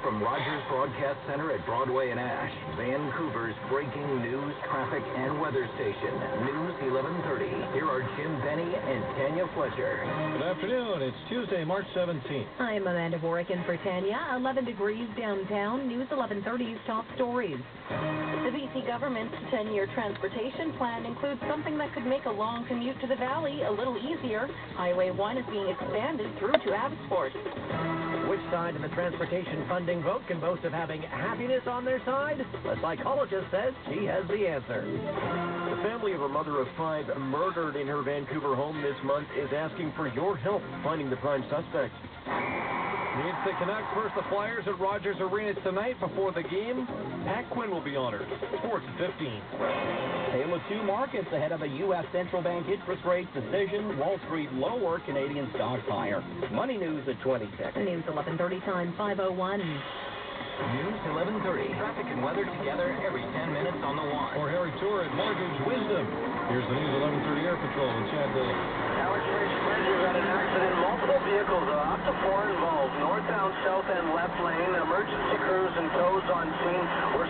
from Rogers Broadcast Center at Broadway and Ash, Vancouver's breaking news, traffic, and weather station, News 1130. Here are Jim Benny and Tanya Fletcher. Good afternoon. It's Tuesday, March 17th. I'm Amanda Borick in for Tanya. 11 degrees downtown. News 1130's top stories. The BC government's 10-year transportation plan includes something that could make a long commute to the valley a little easier. Highway 1 is being expanded through to Abbotsford. Which side of the transportation funding vote can boast of having happiness on their side? A psychologist says she has the answer. The family of a mother of 5 murdered in her Vancouver home this month is asking for your help finding the prime suspect. It's the Canucks versus the Flyers at Rogers Arena tonight. Before the game, Pat Quinn will be honored. Sports at 15. Tale of two markets ahead of a U.S. central bank interest rate decision. Wall Street lower, Canadian stocks higher. Money news at 26. News 1130 time 5:01. News 1130. Traffic and weather together every 10 minutes on the one. For Harry Tour at Mortgage Wisdom. Here's the News 1130 Air Patrol with Chad Dillon. Howard Bridge Bridges had an accident. Multiple vehicles, up to 4 involved. Northbound, south, and left lane. Emergency crews and tows on scene were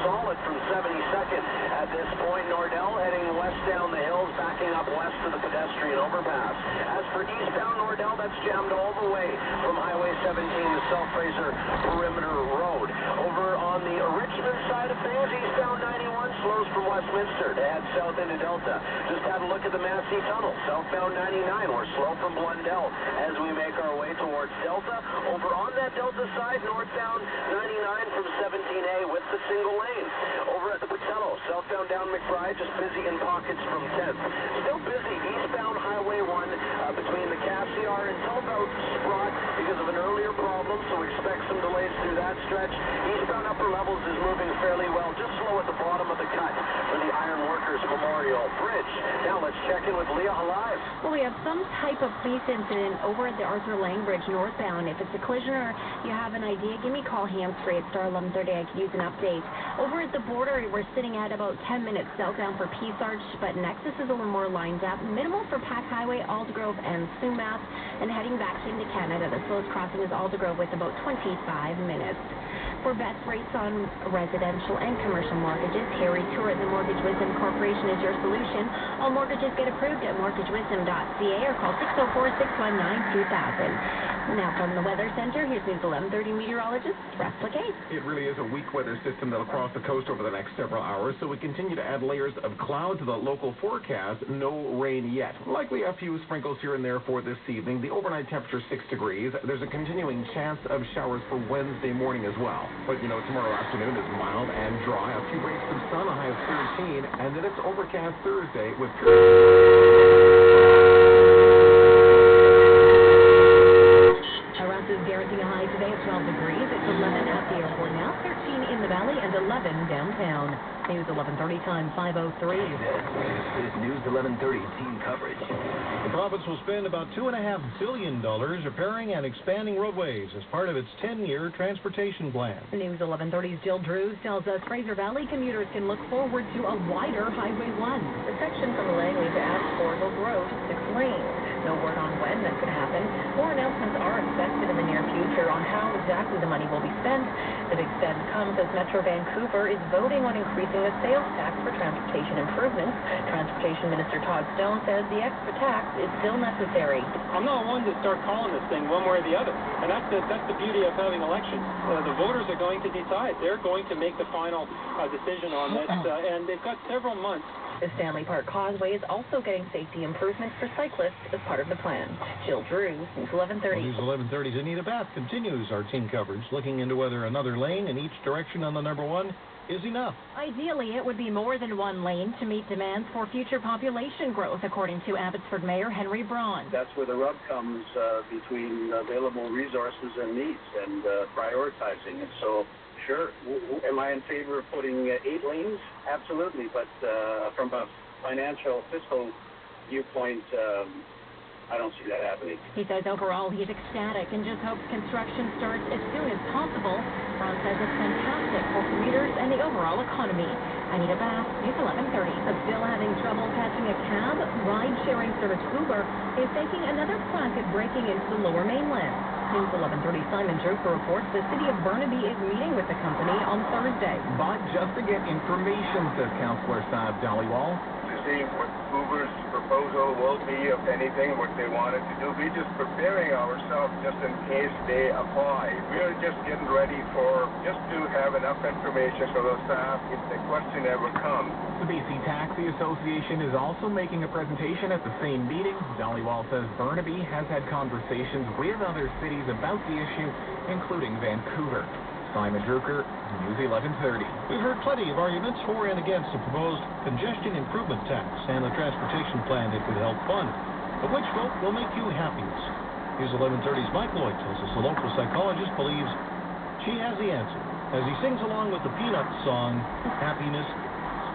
solid from 72nd. At this point, Nordell heading west down the hills, backing up west to the pedestrian overpass. As for eastbound Nordell, that's jammed all the way from Highway 17 to South Fraser Perimeter Road. Over on the Richmond side of things, eastbound 91 slows from Westminster to head south into Delta. Just had a look at the Massey Tunnel. Southbound 99, we're slow from Blundell as we make our way towards Delta. Over on that Delta side, northbound 99 from 17A with the single lane. Over at the Pacello, southbound down McBride, just busy in pockets from 10th. Still busy eastbound Highway 1 between the Cassiar until about Sprott because of an earlier problem, so expect some delays through that stretch. Eastbound upper levels is moving fairly well, just slow at the bottom of the cut for the Iron Workers Memorial Bridge. Now let's check in with Leah Alive. Well, we have some type of police incident over at the Arthur Lang Bridge northbound. If it's a collision or you have an idea, give me a call hands-free at star 1130. I could use an update. Over at the border, we're sitting at about 10 minutes southbound for Peace Arch, but Nexus is a little more lined up. Minimal for Pack Highway, Aldergrove, and Sumas. And heading back into Canada, the slowest crossing is Aldergrove with about 25 minutes. For best rates on residential and commercial mortgages, Harry Tour at the Mortgage Wisdom Corporation is your solution. All mortgages get approved at mortgagewisdom.ca or call 604-619-2000. Now from the Weather Center, here's News 1130 meteorologist Russ LeCase. It really is a weak weather system that'll cross the coast over the next several hours, so we continue to add layers of cloud to the local forecast. No rain yet. Likely a few sprinkles here and there for this evening. The overnight temperature 6 degrees. There's a continuing chance of showers for Wednesday morning as well. But, tomorrow afternoon is mild and dry. A few breaks of sun, a high of 13, and then it's overcast Thursday with... Is guaranteeing a high today of 12 degrees. It's 11 at the airport now, 13 in the valley, and 11 downtown. News 1130 time 5:03. This is News 1130 team coverage. The province will spend about $2.5 billion repairing and expanding roadways as part of its 10-year transportation plan. News 1130's Jill Drews tells us Fraser Valley commuters can look forward to a wider Highway 1. The section from Langley to Abbotsford will grow to 6 lanes. No word on when that could happen. More announcements are expected in the near future on how exactly the money will be spent. The big spend comes as Metro Vancouver is voting on increasing the sales tax for transportation improvements. Transportation Minister Todd Stone says the extra tax is still necessary. I'm not one to start calling this thing one way or the other, and that's the beauty of having elections. The voters are going to decide. They're going to make the final decision on this, and they've got several months. The Stanley Park Causeway is also getting safety improvements for cyclists as part of the plan. Jill Drews, News 1130. News 1130's Anita Bath continues our team coverage, looking into whether another lane in each direction on the number 1 is enough. Ideally, it would be more than one lane to meet demands for future population growth, according to Abbotsford Mayor Henry Braun. That's where the rub comes between available resources and needs and prioritizing. And so, sure, am I in favor of putting 8 lanes? Absolutely, but from a financial, fiscal viewpoint, I don't see that happening. He says overall he's ecstatic and just hopes construction starts as soon as possible. Brown says it's fantastic for commuters and the overall economy. Anita Bass, News 1130. Still having trouble catching a cab? Ride-sharing service Uber is taking another crack at breaking into the Lower Mainland. News 1130 Simon Druper reports the city of Burnaby is meeting with the company on Thursday. But just to get information, says Councillor Saab Dhaliwal, to see what Uber's proposal will be, if anything, what they wanted to do. We're just preparing ourselves just in case they apply. We're just getting ready just to have enough information for the staff if the question ever comes. The BC Taxi Association is also making a presentation at the same meeting. Dhaliwal says Burnaby has had conversations with other cities about the issue, including Vancouver. Simon Drucker, News 1130. We've heard plenty of arguments for and against the proposed congestion improvement tax and the transportation plan it could help fund. But which vote will make you happiest? News 1130's Mike Lloyd tells us the local psychologist believes she has the answer as he sings along with the Peanuts song, Happiness.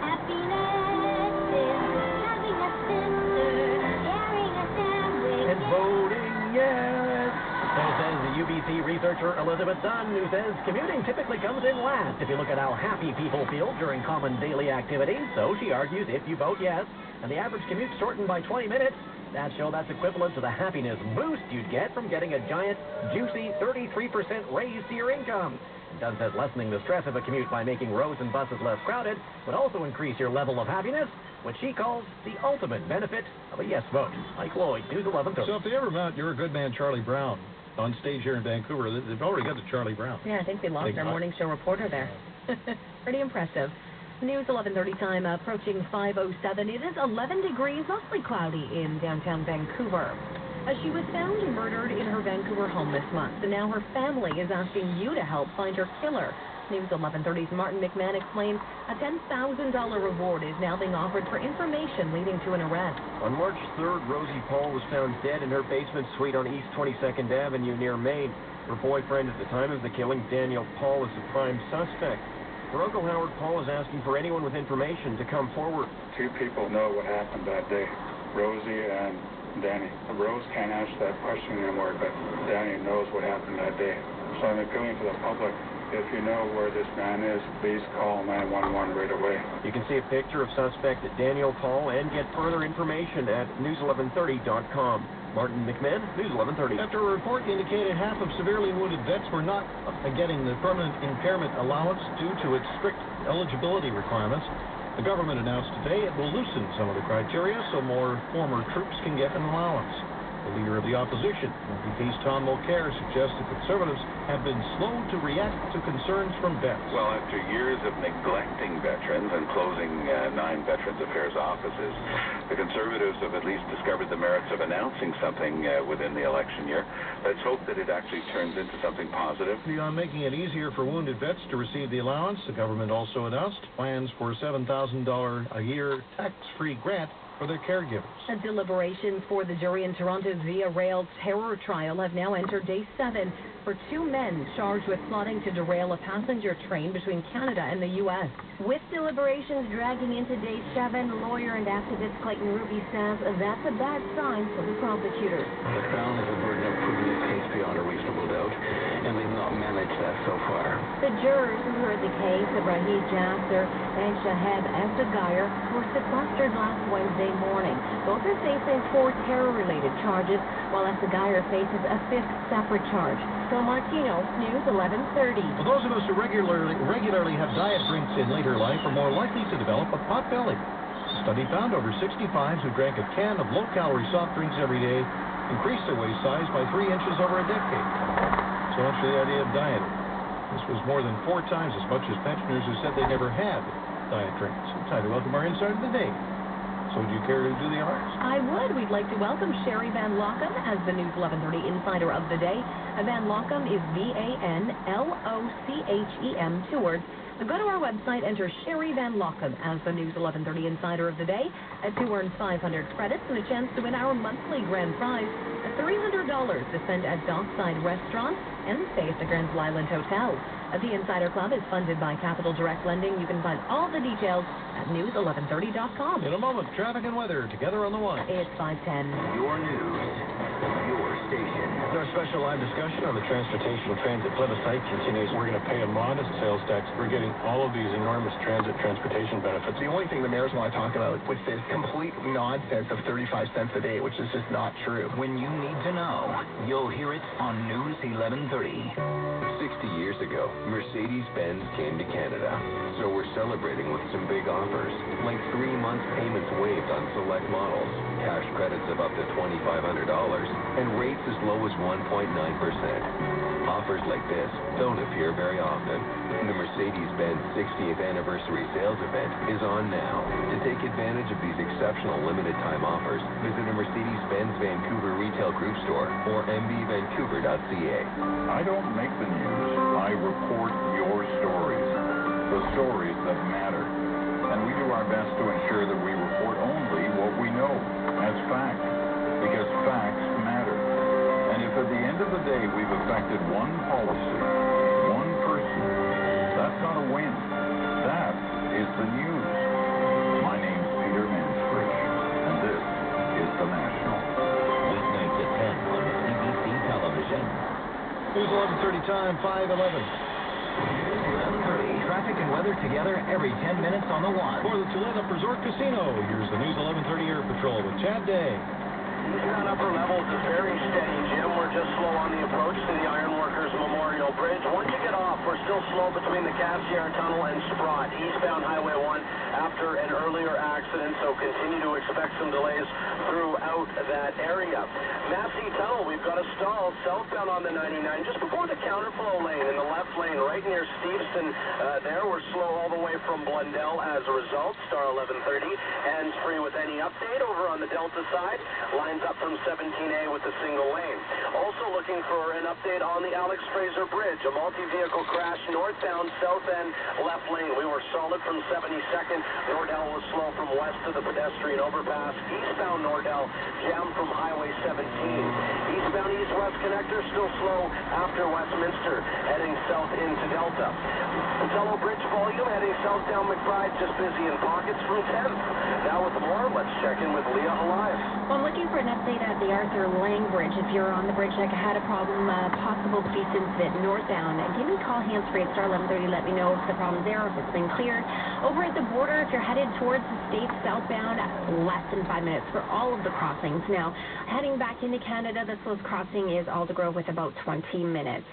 Happiness is having a sister, sharing a sandwich. And voting yes. So says the UBC researcher Elizabeth Dunn, who says commuting typically comes in last if you look at how happy people feel during common daily activities. So she argues if you vote yes, and the average commute shortened by 20 minutes, that's equivalent to the happiness boost you'd get from getting a giant, juicy 33% raise to your income. Dunn says lessening the stress of a commute by making roads and buses less crowded would also increase your level of happiness, which she calls the ultimate benefit of a yes vote. Mike Lloyd, News 1130. So if they ever mount You're a Good Man, Charlie Brown on stage here in Vancouver, they've already got the Charlie Brown. Yeah, I think they lost their morning show reporter there. Pretty impressive. News 1130 time approaching 5:07. It is 11 degrees, mostly cloudy in downtown Vancouver. She was found murdered in her Vancouver home this month, and now her family is asking you to help find her killer. News 1130's Martin McMahon explains a $10,000 reward is now being offered for information leading to an arrest. On March 3rd, Rosie Paul was found dead in her basement suite on East 22nd Avenue near Maine. Her boyfriend at the time of the killing, Daniel Paul, is the prime suspect. Her Uncle Howard Paul is asking for anyone with information to come forward. Two people know what happened that day, Rosie and Danny. Rose can't answer that question anymore, but Danny knows what happened that day. So I'm appealing to the public. If you know where this man is, please call 911 right away. You can see a picture of suspect Daniel Paul and get further information at news1130.com. Martin McMahon, News 1130. After a report indicated half of severely wounded vets were not getting the permanent impairment allowance due to its strict eligibility requirements, the government announced today it will loosen some of the criteria so more former troops can get an allowance. The leader of the opposition, MPP's Tom Mulcair, suggests that Conservatives have been slow to react to concerns from vets. Well, after years of neglecting veterans and closing 9 Veterans Affairs offices, the Conservatives have at least discovered the merits of announcing something within the election year. Let's hope that it actually turns into something positive. Beyond making it easier for wounded vets to receive the allowance, the government also announced plans for a $7,000 a year tax-free grant for their caregivers. The deliberations for the jury in Toronto's Via Rail terror trial have now entered day 7 for 2 men charged with plotting to derail a passenger train between Canada and the U.S. With deliberations dragging into day 7, lawyer and activist Clayton Ruby says that's a bad sign for the prosecutors. The Crown has a burden of proving its case beyond a reasonable doubt, and they've not managed that so far. The jurors who heard the case of Rahid Jasser and Shahab Asagir were sequestered last Wednesday morning. Both are facing 4 terror-related charges, while Asagir faces a 5th separate charge. Phil Martino, News 1130. For those of us who regularly have diet drinks in later life are more likely to develop a pot belly. A study found over 65s who drank a can of low-calorie soft drinks every day increased their waist size by 3 inches over a decade. So much for the idea of dieting. This was more than 4 times as much as pensioners who said they never had diet drinks. It's time to welcome our insider of the day. So would you care to do the honors? I would. We'd like to welcome Sherry Van Lockham as the News 1130 Insider of the Day. Van Lockham is VANLOCHEM, 2 words. Go to our website, enter Sherry Van Lockham as the News 1130 Insider of the Day to earn 500 credits and a chance to win our monthly grand prize, $300 to spend at Dockside Restaurant and stay at the Grand Island Hotel. The Insider Club is funded by Capital Direct Lending. You can find all the details at news1130.com. In a moment, traffic and weather together on the one. It's 5:10. Your news, your station. Our special live discussion on the transportation transit plebiscite continues. We're going to pay a modest sales tax. We're getting all of these enormous transportation benefits. The only thing the mayors want to talk about with this complete nonsense of 35 cents a day, which is just not true. When you need to know, you'll hear it on News 1130. 60 years ago, Mercedes-Benz came to Canada. So we're celebrating with some big offers, like 3 months payments waived on select models, cash credits of up to $2,500, and rates as low as 1.9%. Offers like this don't appear very often. The Mercedes-Benz 60th anniversary sales event is on now. To take advantage of these exceptional limited-time offers, visit a Mercedes-Benz Vancouver retail group store or mbvancouver.ca. I don't make the news. I report your stories, the stories that matter. And we do our best to ensure that we report only what we know as fact, because facts matter. And if at the end of the day we've affected one policy, one person, that's not a win. That is the news. My name's Peter Mansbridge, and this is The National. Weeknights at 10 on CBC Television. News 11:30 time, 5:11. News 11:30. Traffic and weather together every 10 minutes on the one. For the Tulalip Resort Casino, here's the News 1130 Air Patrol with Chad Day. Eastbound upper levels is very steady, Jim. We're just slow on the approach to the Ironworkers Memorial Bridge. Once you get off, we're still slow between the Cassiar Tunnel and Sprott. Eastbound Highway 1 after an earlier accident, so continue to expect some delays throughout that area. Massey Tunnel, we've got a stall southbound on the 99 just before the counterflow lane in the left lane right near Steveston. There we're slow all the way from Blundell as a result. Star 1130, hands-free with any update over on the Delta side. Lines up from 17A with a single lane. Also looking for an update on the Alex Fraser Bridge. A multi-vehicle crash northbound, south end, left lane. We were solid from 72nd. Nordell was slow from west to the pedestrian overpass. Eastbound Nordell jammed from Highway 17. Eastbound east-west connector still slow after Westminster, heading south into Delta. Patello Bridge volume heading south down McBride, just busy in pockets from 10th. Now with more, let's check in with Leah Alive. Well, I'm looking for an update at the Arthur Lang Bridge. If you're on the bridge, like I had a problem, possible police incident northbound. Give me a call hands-free at star 1130. Let me know if the problem's there, if it's been cleared. Over at the border, if you're headed towards the States southbound, less than 5 minutes for all of the crossings. Now, heading back into Canada, the slowest crossing is Aldergrove with about 20 minutes.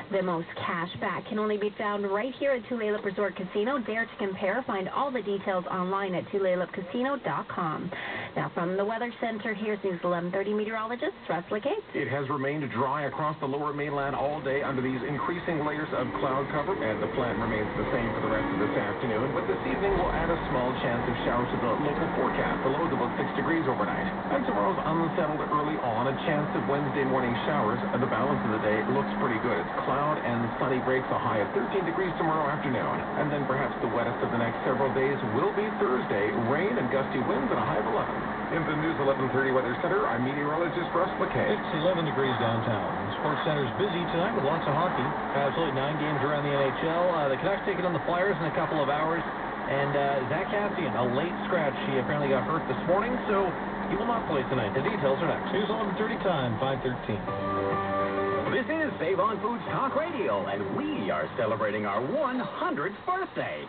The most cash back can only be found right here at Tulalip Resort Casino. Dare to compare. Find all the details online at tulalipcasino.com. Now, from the Weather Center, here's News 1130 meteorologist Russ Leckay. It has remained dry across the lower mainland all day under these increasing layers of cloud cover, and the plan remains the same for the rest of this afternoon. But this evening will add a small chance of showers to the local forecast. The low is about 6 degrees overnight. And tomorrow's unsettled early on. A chance of Wednesday morning showers. The balance of the day looks pretty good. It's cloud and sunny breaks, a high of 13 degrees tomorrow afternoon. And then perhaps the wettest of the next several days will be Thursday. Rain and gusty winds and a high of 11. In the News 1130 Weather Center, I'm meteorologist Russ Leckay. It's 11 degrees downtown. The Sports Center's busy tonight with lots of hockey. Absolutely 9 games around the NHL. The Canucks taking on the Flyers in a couple of hours. And Zach Kassian, a late scratch. He apparently got hurt this morning, so he will not play tonight. The details are next. News 1130 time, 5:13. This is Save On Foods Talk Radio, and we are celebrating our 100th birthday.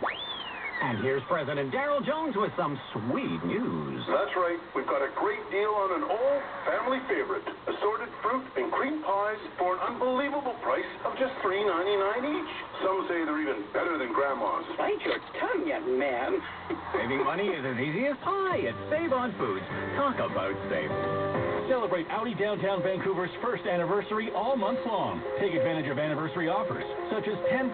And here's President Darrell Jones with some sweet news. That's right. We've got a great deal on an old family favorite. Assorted fruit and cream pies for an unbelievable price of just $3.99 each. Some say they're even better than Grandma's. Bite your tongue, young man. Saving money is as easy as pie at Save On Foods. Talk about save. Celebrate Audi Downtown Vancouver's first anniversary all month long. Take advantage of anniversary offers, such as $10,000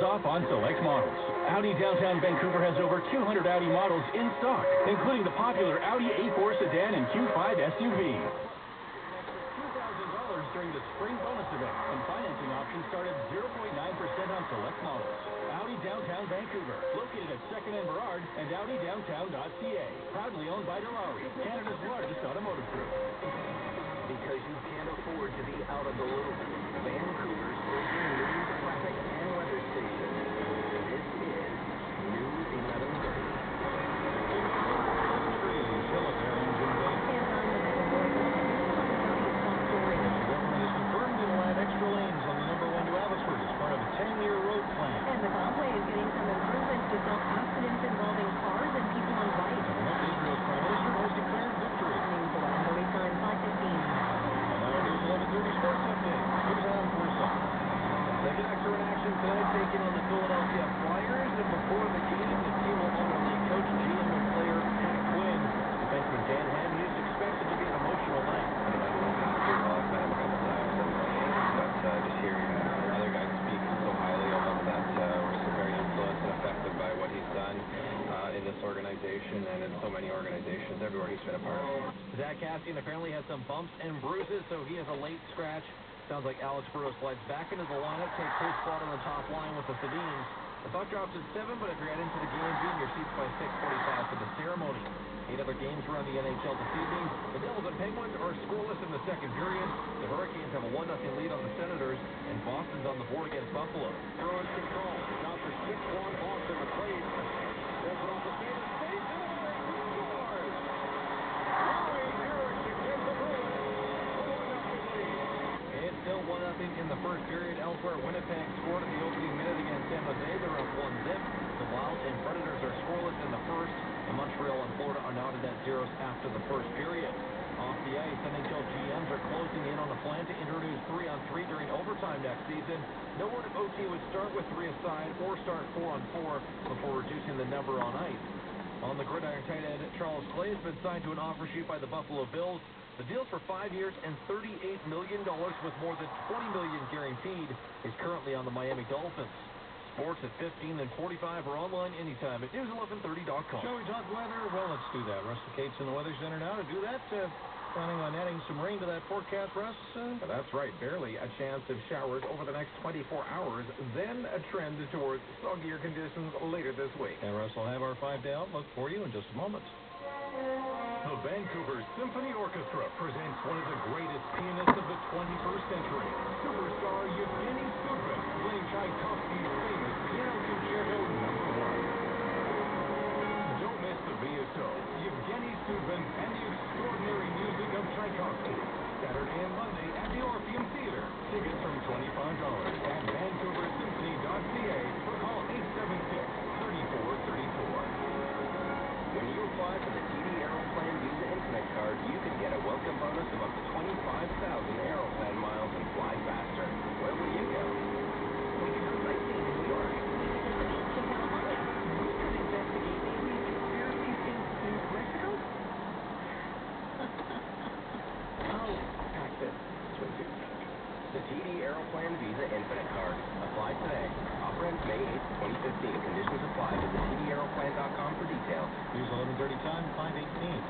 off on select models. Audi Downtown Vancouver has over 200 Audi models in stock, including the popular Audi A4 sedan and Q5 SUV. $2,000 during the spring bonus event, and financing options start at 0.9% on select models. Audi Downtown downtown Vancouver. Located at 2nd and Burrard and AudiDowntown.ca. Proudly owned by Dilawri, Canada's largest automotive group. Because you can't afford to be out of the loop. Vancouver's breaking news, traffic, and weather station. This is News 1130. Hello there, I'm Jim Bain. And I'm Rebecca Roy. Welcome to this 9:30 top story. The government has confirmed it'll add extra lanes on the number 1 to Abbotsford as part of a 10-year road plan. And the Beltway is getting some improvements to stop accidents involving cars and people on bikes. Coming up, Israel's Prime Minister has declared victory. News 11:30 time, 5:15. And now News 11:30 Sports Update. Here's Adam Corso. The Canucks are in action tonight, taking on the Philadelphia Flyers. And before the game, the team will honor late coach, GM, and player Pat Quinn. Defenseman Dan Ham is expected to be an emotional night. I don't know Pat very well. I've met him a couple times, but just hearing other guys speak so highly of him that we're so very influenced and affected by what he's done in this organization and in so many organizations everywhere he's been a part of. Zach Cassian apparently has some bumps and bruises, so he has a late scratch. Sounds like Alex Burrows slides back into the lineup, takes his spot on the top line with the Sedins. The puck drops at 7, but if you're heading to the game, be in your seats by 6:45 for the ceremony. 8 other games around the NHL this evening. The Devils and Penguins are scoreless in the second period. The Hurricanes have a 1-0 lead on the Senators, and Boston's on the board against Buffalo. Bruins control. Now for 6-1 Boston. McLean pulls it off the skater. Stays in the way. Scores! Rory Erickson gives the Bruins a 1-0 lead. It's still 1-0 in the first period. Elsewhere, Winnipeg scored in the opening minute against San Jose. They're up 1-0. The Wild and Predators are scoreless in the first. And Montreal and Florida are knotted at zeros after the first period. Off the ice, NHL GMs are closing in on a plan to introduce 3-on-3 during overtime next season. No word if OT would start with 3 aside or start 4-on-4 before reducing the number on ice. On the gridiron, tight end Charles Clay has been signed to an offer sheet by the Buffalo Bills. The deal's for 5 years and $38 million with more than $20 million guaranteed is currently on the Miami Dolphins. Sports at 15 and 45 or online anytime at news1130.com. Shall we talk weather? Well, let's do that. Russ Cates in the Weather Center now to do that. Planning on adding some rain to that forecast, Russ? That's right. Barely a chance of showers over the next 24 hours, then a trend towards soggier conditions later this week. And Russ will have our 5-day outlook for you in just a moment. The Vancouver Symphony Orchestra presents one of the greatest pianists of the 21st century, superstar Yevgeny Sudbin, playing Tchaikovsky's famous Piano Concerto No. 1. Don't miss the VSO, Yevgeny Sudbin, and the extraordinary music of Tchaikovsky. Saturday and Monday at the Orpheum Theater. Tickets from $25 at VancouverSymphony.ca or call 876-3434. When you apply for the TD Aeroplan Visa Infinite card, you can get a welcome bonus of up to 25,000 Aeroplan miles and fly faster. Where will you go? We could go sightseeing in New York. We could visit the beach in California. We could investigate alien conspiracies in Mexico. Oh, practice. It's way too expensive. The TD Aeroplan Visa Infinite card. Apply today. Offer ends May 8, 2015. Conditions apply. Visit tdaeroplan.com for details. News 11:30 time, 5:18.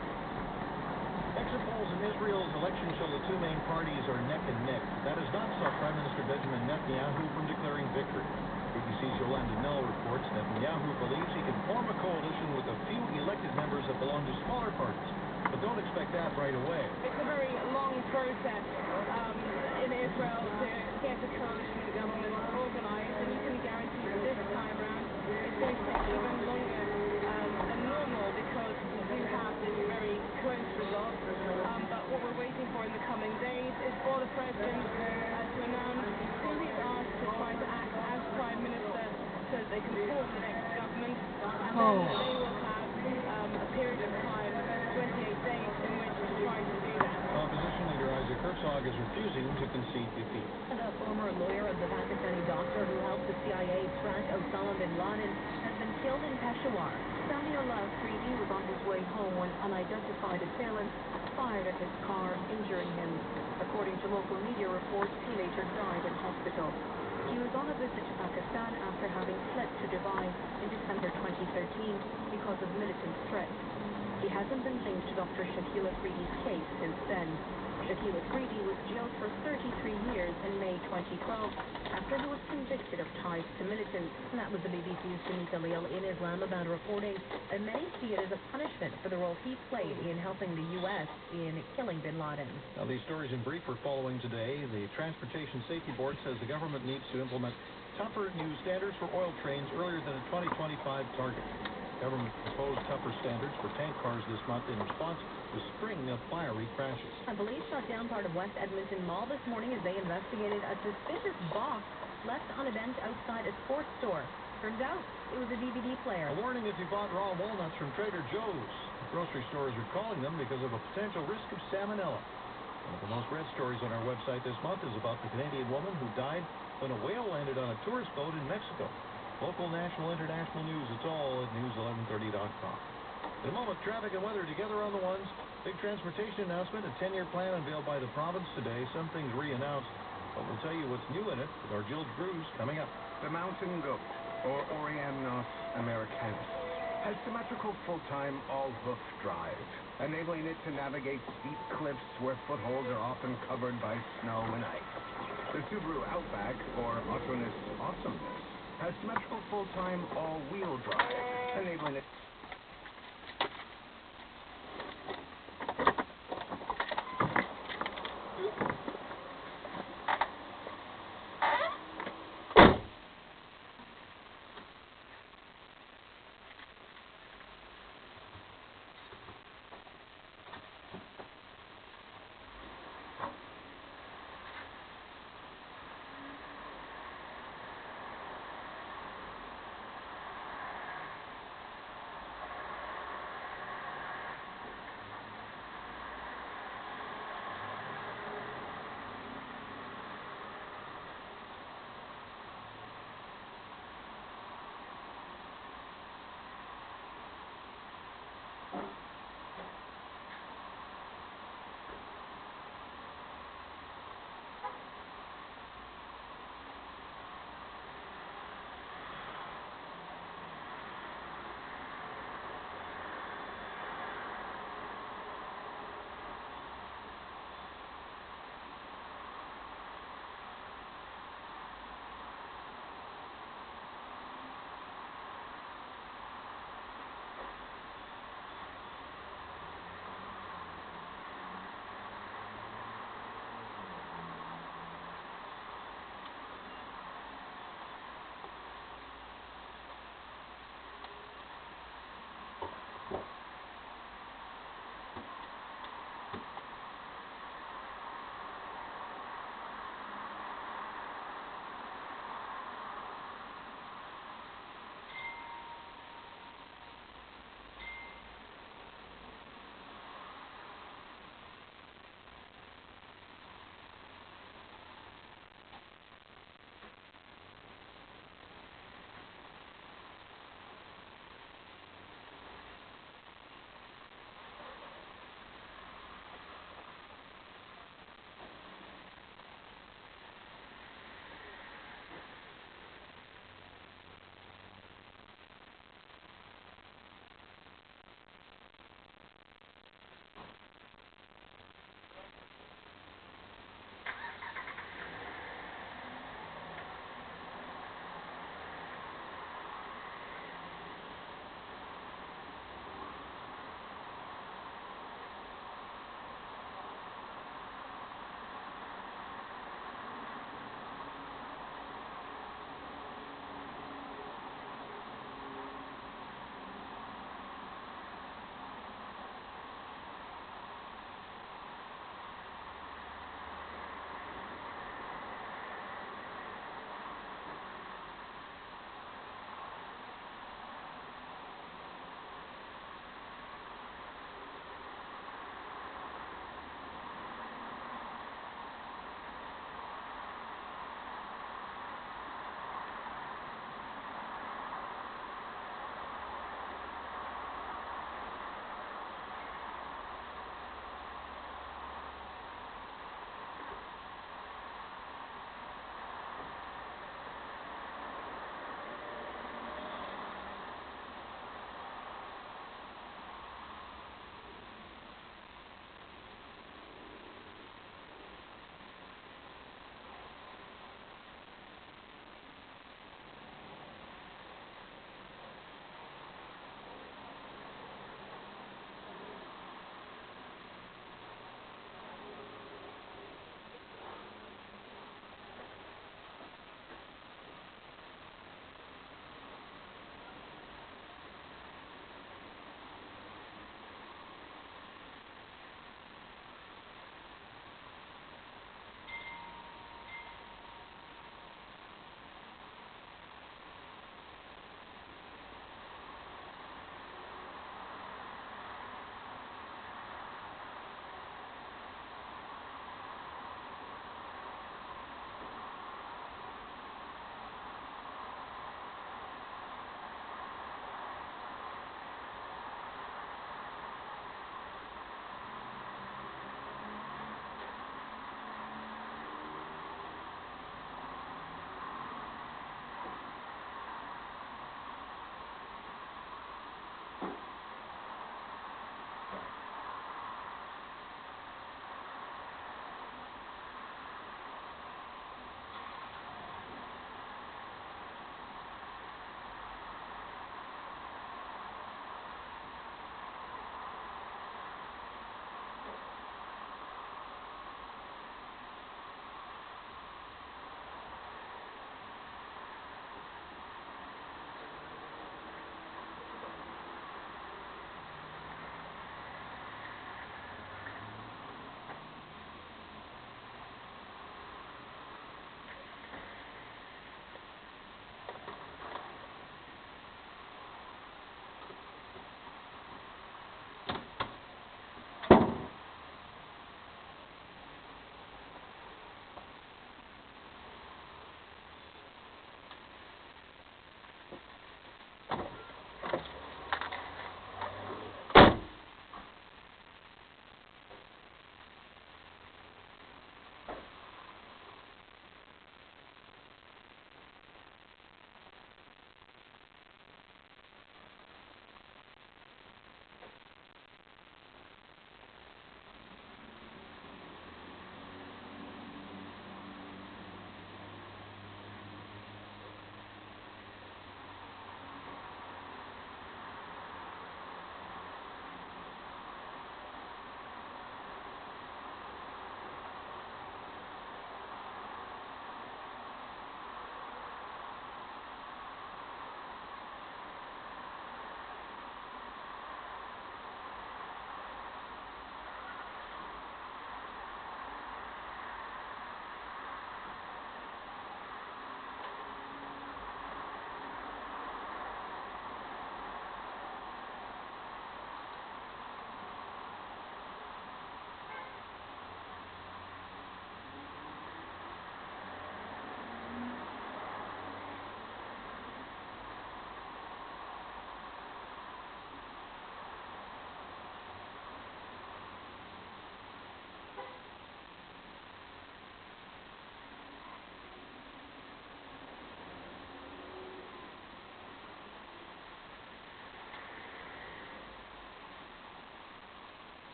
Exit polls in Israel's election show the two main parties are neck and neck. That has not stopped Prime Minister Benjamin Netanyahu from declaring victory. BBC's Yolanda Nell reports Netanyahu believes he can form a coalition with a few elected members that belong to smaller parties. But don't expect that right away. It's a very long process in Israel to get a coalition government organized, and you can guarantee that this time around it's going to take even longer than normal because we do have this very close result. But what we're waiting for in the coming days is for the president to announce who he's asked to try to act as prime minister so that they can form the next government, and then they will have a period of time, 28 days, in which to try to do that. Opposition leader Isaac Herzog is refusing to concede defeat. And a former lawyer of the Pakistani doctor who helped the CIA track Osama bin Laden has been killed in Peshawar. Samuel Afridi was on his way home when unidentified assailants fired at his car, injuring him. According to local media reports, he later died in hospital. He was on a visit to Pakistan after having fled to Dubai in December 2013 because of militant threats. He hasn't been linked to Dr. Shakil Afridi's case since then. Akila's Greedy was jailed for 33 years in May 2012 after he was convicted of ties to militants. And that was the BBC's Sunit Khalil in Islamabad reporting that many see it as a punishment for the role he played in helping the U.S. in killing bin Laden. Now, these stories in brief we're following today. The Transportation Safety Board says the government needs to implement tougher new standards for oil trains earlier than a 2025 target. Government proposed tougher standards for tank cars this month in response to a string of fiery crashes. Police shut down part of West Edmonton Mall this morning as they investigated a suspicious box left on a bench outside a sports store. Turns out it was a DVD player. A warning if you bought raw walnuts from Trader Joe's. Grocery stores are calling them because of a potential risk of salmonella. One of the most read stories on our website this month is about the Canadian woman who died when a whale landed on a tourist boat in Mexico. Local, national, international news, it's all at news1130.com. In a moment, traffic and weather together on the ones. Big transportation announcement, a 10-year plan unveiled by the province today. Some things re-announced, but we'll tell you what's new in it with our Jill Drews coming up. The mountain goat, or Oriamnos americanus, has symmetrical full-time all-hoof drive, enabling it to navigate steep cliffs where footholds are often covered by snow and ice. The Subaru Outback, or Autonomous Awesomeness, has symmetrical full-time all-wheel drive, enabling it...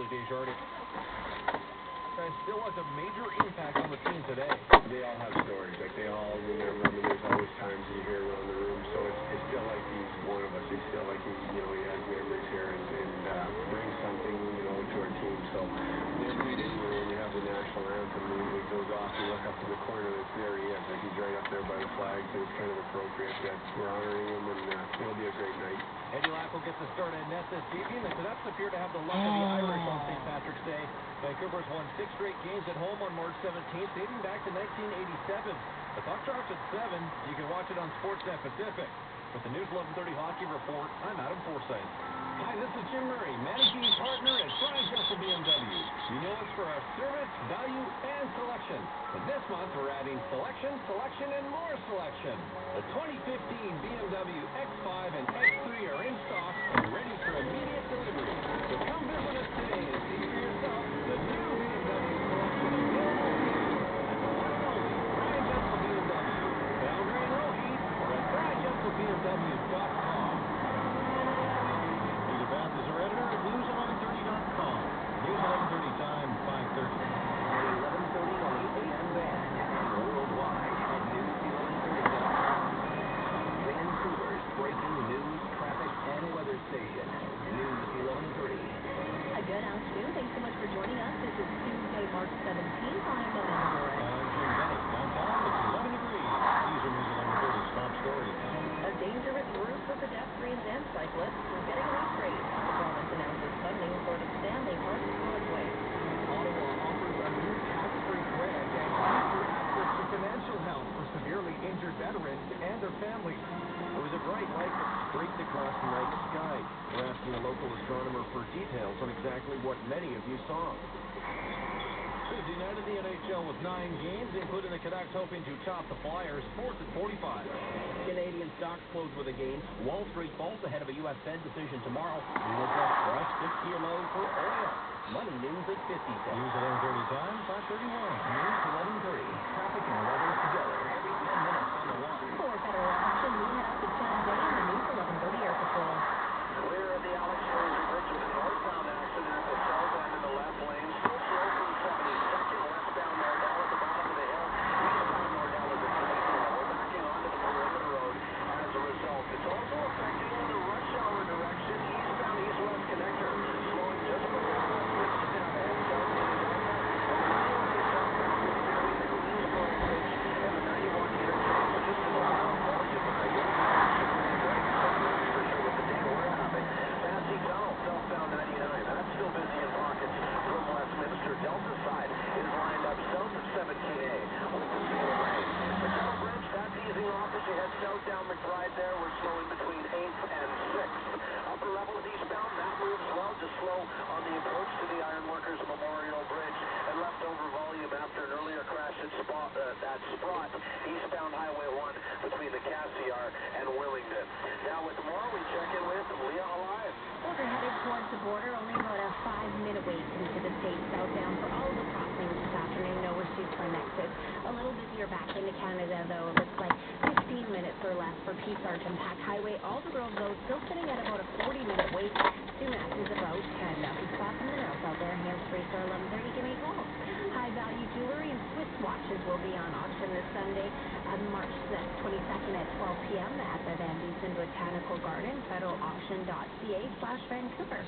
Desjardins. Still has a major impact on the team today. They all have stories. Like, they all, there's always times you hear around the room. So it's still like he's one of us. He's still like he has memories here and brings something, to our team. So every day, when you have the national anthem, it goes off, you look up in the corner, and there he is. Like, he's right up there by the flags, and it's kind of appropriate that we're honoring him, and it'll be a great night. Eddie Lack will get the start at net this evening. The Canucks appear to have the luck of the Irish on St. Patrick's Day. Vancouver's won 6 straight games at home on March 17th, dating back to 1987. The puck drops at 7. You can watch it on Sportsnet Pacific. With the News 1130 Hockey Report, I'm Adam Forsyth. Hi, this is Jim Murray, managing partner at Brian Jessup BMW. You know us for our service, value, and selection. And this month, we're adding selection, and more selection. The 2015 BMW X5 and X3 are in stock and ready for immediate delivery. So come visit us today and see for yourself the new BMW selection available at the one and only Brian Jessup BMW. Found in Rohe or at BrianJessupBMW.com. Peter Bath is our editor at News1130.com. News 1130 time, 5:30. At 11:30 on the AM band and worldwide at News1130.com. Vancouver's breaking news, traffic, and weather station. News 1130. Good afternoon. Thanks so much for joining us. This is Tuesday, March 17th. I'm Amanda Warren. I'm Jim Bennett. Downtown, it's 11 degrees. These are News 1130's top stories. A dangerous route for pedestrians and cyclists is getting an upgrade. The province announces funding for the Stanley Park Causeway. Ottawa offers a new tax-free bridge and easier access to financial help for severely injured veterans and their families. It was a bright light that streaked across the night sky. We're asking a local astronomer for details on exactly what many of you saw. Busy night in the NHL with 9 games, including the Canucks hoping to top the Flyers. Sports at 45. Canadian stocks close with a gain. Wall Street falls ahead of a U.S. Fed decision tomorrow. We'll adjust fresh 6-year low for oil. Money news at 50 cents. News 1130 time, 5:31. News 1130. Traffic and weather together every 10 minutes on the one. For federal action, we head out to San Jose in the News 1130 Air Patrol. Clear of the Alex Fraser Bridge with a northbound accident at the south end of the left lane. Still slow from 72nd, westbound Nordell at the bottom of the hill. Eastbound Nordell is a tight slow. We're backing onto the perimeter road as a result. It's also affecting in the rush hour direction. Eastbound east-west connector slowing just before switching down to head south into downtown. And the highway southbound between the Queensboro Bridge and the 91 interchange. Just a little bit of volume. You're for sure with the day we're having. Massey Tunnel, southbound 99. That's still busy in pockets from Westminster. Delta side is lined up south of 17A with the same lane. McDonald Bridge, that's easing off as you head south down McBride there. We're slowing between 8th and 6th. Upper levels eastbound, that moves well, just slow on the approach to the Ironworkers Memorial Bridge. And leftover volume after an earlier crash at Sprott, eastbound Highway 1 between the Cassiar and Willingdon. Now with more, we check in with Leah Alive. Well, we're headed towards the border, only about a 5-minute wait into the state southbound for all of the crossings this afternoon. No issues from exits. A little busier back into Canada, though. It looks like 15 minutes or less for P. Sargent Pack Highway. Aldergrove, though, still sitting at about a 40-minute wait. Sumac is about 10. Now, if you spot something else out there, hands-free star 1130, give me a call. High-value jewelry and Swiss watches will be on auction this Sunday, March 22nd at 12 p.m. at the Van Dusen Botanical Garden, federalauction.ca/Vancouver.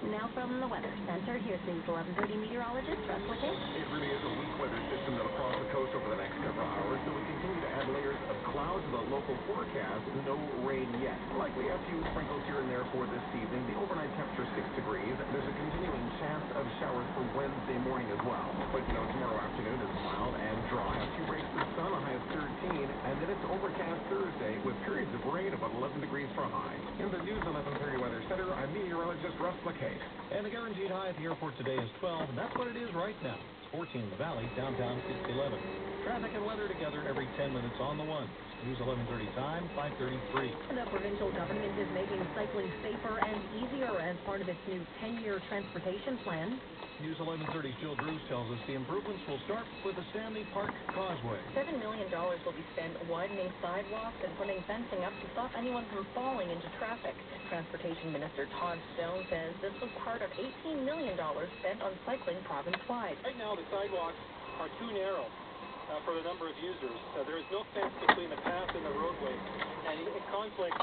Now from the Weather Center, here's News 1130 meteorologist Russ McKay. It really is a weak weather system that'll cross the coast over the next several hours, so we continue to add layers of cloud to the local forecast. No rain yet. Likely a few sprinkles here and there for this evening. The overnight temperature 6 degrees. There's a continuing chance of showers for Wednesday morning as well. But tomorrow afternoon is mild and dry. A few breaks of sun, a high of 13, and then it's overcast Thursday with periods of rain about 11 degrees for a high. In the News 1130 Weather Center, I'm meteorologist Russ McKay. And the guaranteed high at the airport today is 12, and that's what it is right now. It's 14 in the valley, downtown it's 11. Traffic and weather together every 10 minutes on the one. News 1130 time, 5:33. The provincial government is making cycling safer and easier as part of its new 10-year transportation plan. News 1130's Jill Drews tells us the improvements will start with the Stanley Park Causeway. $7 million will be spent widening sidewalks and putting fencing up to stop anyone from falling into traffic. Transportation Minister Todd Stone says this was part of $18 million spent on cycling province-wide. Right now, the sidewalks are too narrow for the number of users. There is no fence between the path and the roadway, and in conflict